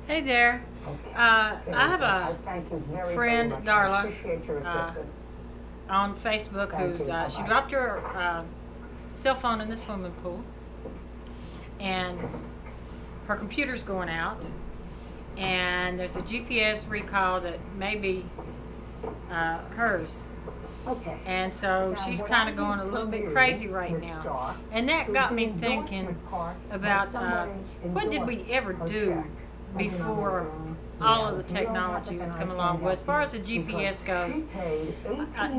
Hey there. I have a friend, Darla, on Facebook who's she dropped her cell phone in the swimming pool, and her computer's going out, and there's a GPS recall that may be hers. And so she's kind of going a little bit crazy right now. And that got me thinking about what did we ever do before all of the technology that's come along. Well, as far as the GPS goes,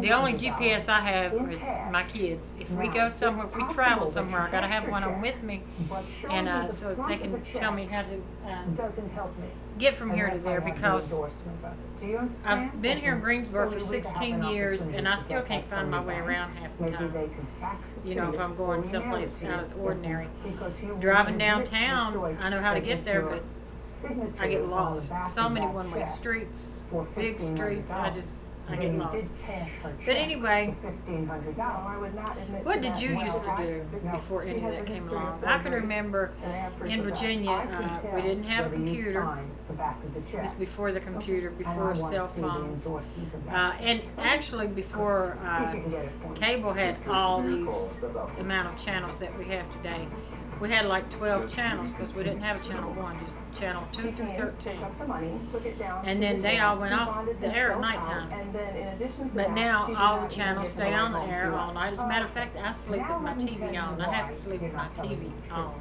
the only GPS I have is my kids. If we go somewhere, if we travel somewhere, I got to have one on with me, and so they can tell me how to get from here to there, because I've been here in Greensboro for 16 years and I still can't find my way around half the time. You know, if I'm going someplace out of the ordinary. Driving downtown, I know how to get there, but I get lost. So many one-way streets, big streets, I get lost. But anyway, what did you used to do before any of that came along? I can remember in Virginia, we didn't have a computer. It was before the computer, before cell phones. And actually before cable had all these amount of channels that we have today. We had like 12 channels because we didn't have a channel 1, just channel 2 through 13. And then they all went off the air at nighttime. But now all the channels stay on the air all night. As a matter of fact, I sleep with my TV on. I have to sleep with my TV on.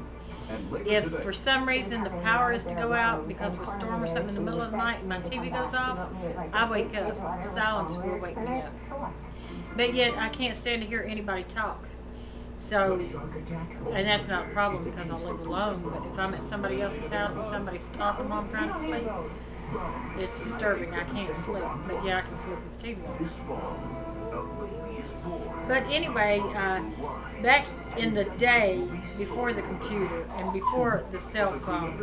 If for some reason the power is to go out because of a storm or something in the middle of the night and my TV goes off, I wake up. Silence will wake me up. But yet I can't stand to hear anybody talk. So, and that's not a problem because I live alone, but if I'm at somebody else's house and somebody's talking while I'm trying to sleep, it's disturbing. I can't sleep. But yeah, I can sleep with the TV on. But anyway, back in the day, before the computer and before the cell phone,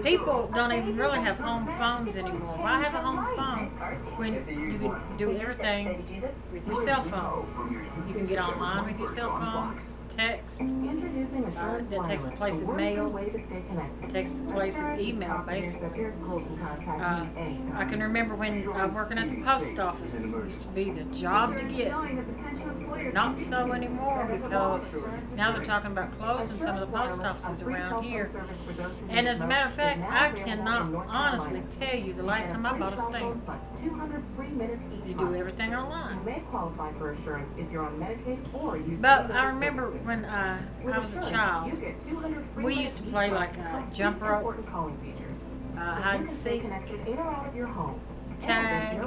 people don't even really have home phones anymore. Why have a home phone when you can do everything with your cell phone? You can get online with your cell phone, text, that takes the place of mail, it takes the place of email, basically. I can remember when working at the post office, it used to be the job to get. Not so anymore, because now they're talking about closing some of the post offices around here. And as a matter of fact, I cannot honestly tell you the last time I bought a stamp. You do everything online. But I remember when I was a child, we used to play like jump rope, hide and seek, tag,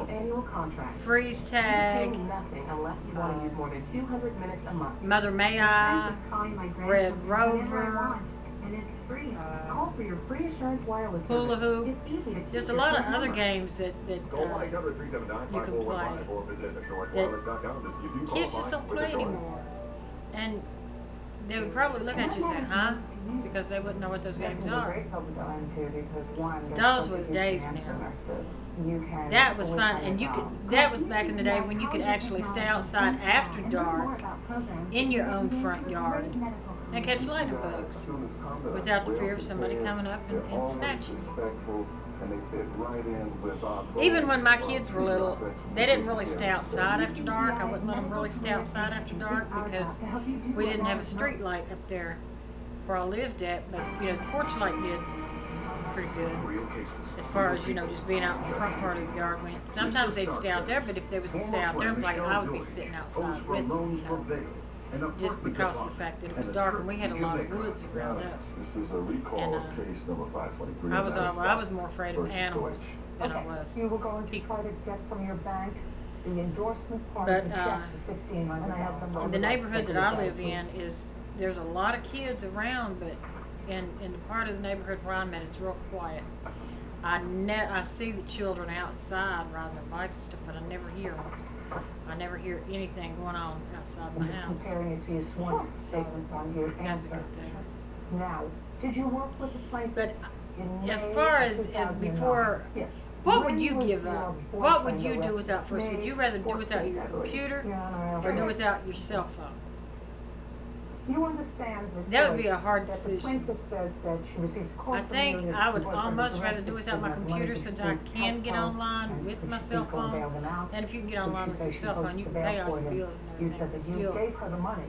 freeze tag, Mother May I, Red Rover, hula hoop. There's a lot of other games that you can play that kids just don't play anymore. And they would probably look at you and say, huh? Because they wouldn't know what those games are. Those were days now. That was fun, and that was back in the day when you could actually stay outside after dark in your own front yard and catch lightning bugs without the fear of somebody coming up and snatching you. Even when my kids were little, they didn't really stay outside after dark. I wouldn't let them really stay outside after dark because we didn't have a street light up there where I lived at, but the porch light did pretty good as far as just being out in the front part of the yard went. Sometimes they'd stay out there, but if they was to stay out there, like I would be sitting outside with them, just because of the fact that it was dark and we had a lot of woods around us. And I was more afraid of animals than I was people. But in the neighborhood that I live in there's a lot of kids around, but in the part of the neighborhood where I'm at, it's real quiet. I see the children outside riding their bikes and stuff, but I never hear them. I never hear anything going on outside my house. Comparing it to your sworn statements on your that's answer. a good thing. Now, did you work with the plaintiff? But as far as before, yes. what would you give up? What would you do without first? Would you rather do without your computer or do without your cell phone? You understand the That would be story a hard that the decision. plaintiff says that she receives a call I from the think union I would because almost was rather arrested do it without for my not wanting computer to since I please can help get her, online and with could my she cell please go and bail phone. them out? And if you can get Could online she with say your she cell phone, posted you the can bail pay all for your him? bills and You everything. said But that you still, gave her the money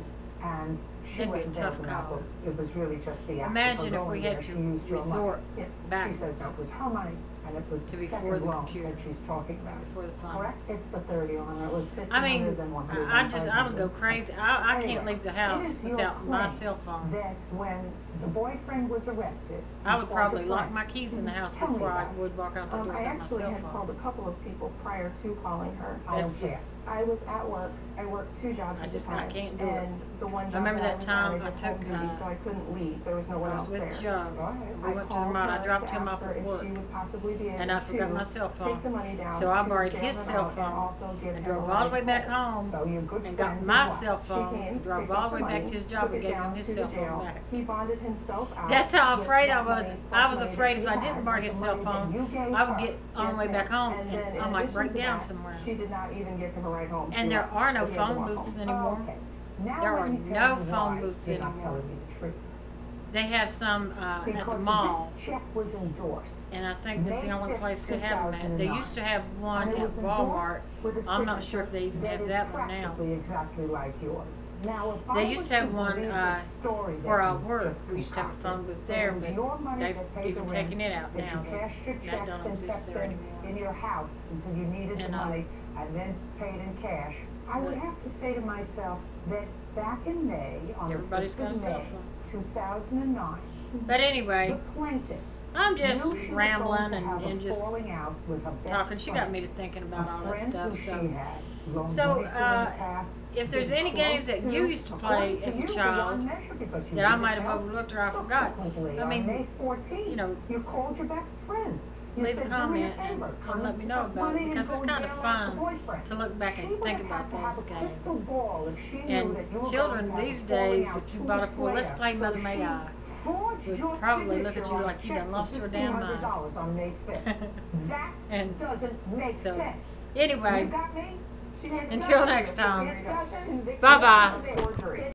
and she that'd be went a and tough bailed them out, call. but it was really just the act Imagine of her if we going had there. to She used your resort money. She backwards says that was her money and it was to the before second the loan computer, that she's talking about. before the phone. Correct? It's the third, Your Honor. It was I mean, 1,500 then 100. I would go crazy. I can't Anyway, leave the it house is your without my claim cell phone. that when the boyfriend was arrested, I would he called probably his lock friend. my keys in the house Tell me before I about it. would walk out the door I without my actually cell had called phone. a couple of people prior to calling her. I That's don't care. just, I was at work. I worked 2 jobs I at just the time. can't do it. And the one job remember that was time on, I did took, home duty, so I couldn't leave. There was no one I else was there. with Joe. Go ahead. We went to the called mall. I her dropped to him ask off her at if work. she would possibly be able And I forgot to my cell take phone. the money down So I to borrowed bail his them cell out and phone also give and him drove a all the way ride back home. home So your good and got friend my did what? cell She phone came, and drove picked all up the way back to his job took and it gave him down his to cell the phone jail. back. He bonded himself out. That's how with afraid I that was. money, I plus was money afraid that if he I didn't had, borrow with his the cell money that phone, you gave I would her. get on the way Yes, back home ma'am. and then I in might addition break to down that, somewhere. She did not even give him a ride home. And She there are no so he had to phone walk booths home. anymore. Okay. Now There let are me tell no you phone why booths you're not anymore. telling me the truth. They have some at the Because mall, this check was endorsed. and I think that's the May only 5th, place they have them at. They 2009. used to have one And it at was Walmart. endorsed with a I'm not sure if they signature even have is that one now. practically exactly like yours. Now, if They I used was to have to one believe the story that where I you worked. just We used to have a concocted, phone booth that there, it was but your money they've that paid even the taken rent, it out that now. you cashed your That checks don't and exist kept there them anymore. in your house until you needed the And, money and then paid in cash. I would but have to say to myself that back in May, on the everybody's 5th got a of cell May, phone. 2009, But anyway, the plaintiff I'm just knew she was going rambling to have a and just falling out with her best talking. She got friend. me to thinking A about all that friend stuff. who she So, had loaned so money to in the past, if there's been any close games that you used to play according to as a you, child beyond measure, because you that I didn't might have help, overlooked or I forgot, subsequently, I on mean, May 14th, you know, you called your best friend. You leave said, a "Do me comment favor, and come let me know put about it money because and it's go kind of bail out the fun boyfriend." to look back She and would think have about had to have those a crystal games. ball if she knew And that you were children going to have these a falling days, out if you 2 bought a weeks well, let's later. play So Mother May she I, forged would your probably look at signature you on a like you check done for lost your damn mind. $1,500 on May 5th. That And doesn't make so, sense. anyway, You got me? until next time, It doesn't. bye-bye.